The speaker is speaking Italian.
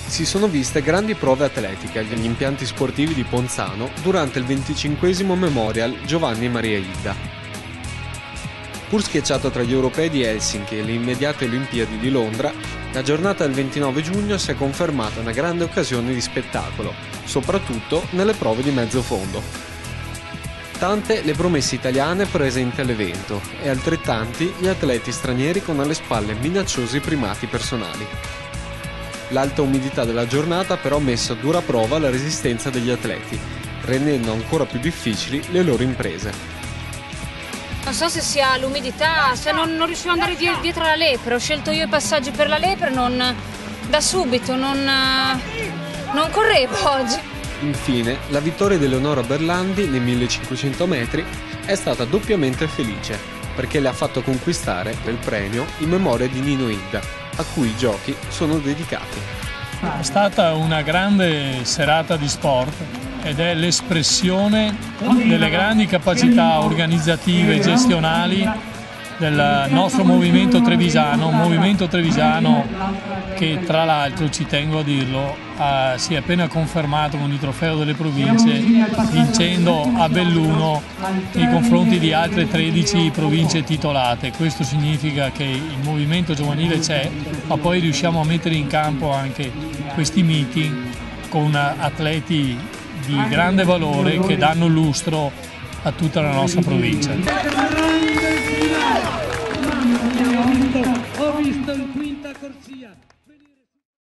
Si sono viste grandi prove atletiche agli impianti sportivi di Ponzano durante il 25° Memorial Giovanni Maria Idda. Pur schiacciato tra gli europei di Helsinki e le immediate Olimpiadi di Londra, la giornata del 29 giugno si è confermata una grande occasione di spettacolo, soprattutto nelle prove di mezzo fondo. Tante le promesse italiane presenti all'evento e altrettanti gli atleti stranieri con alle spalle minacciosi primati personali. L'alta umidità della giornata però ha messo a dura prova la resistenza degli atleti, rendendo ancora più difficili le loro imprese. Non so se sia l'umidità, se non riuscivo ad andare dietro alla lepre, ho scelto io i passaggi per la lepre, da subito, non correvo oggi. Infine, la vittoria di Eleonora Berlandi nei 1500 metri è stata doppiamente felice, perché le ha fatto conquistare il premio in memoria di Nino Idda, a cui i giochi sono dedicati. È stata una grande serata di sport ed è l'espressione delle grandi capacità organizzative e gestionali del nostro movimento trevisano che tra l'altro, ci tengo a dirlo, si è appena confermato con il trofeo delle province, vincendo a Belluno nei confronti di altre 13 province titolate. Questo significa che il movimento giovanile c'è, ma poi riusciamo a mettere in campo anche questi meeting con atleti di grande valore che danno lustro a tutta la nostra provincia. Ho visto in quinta corsia.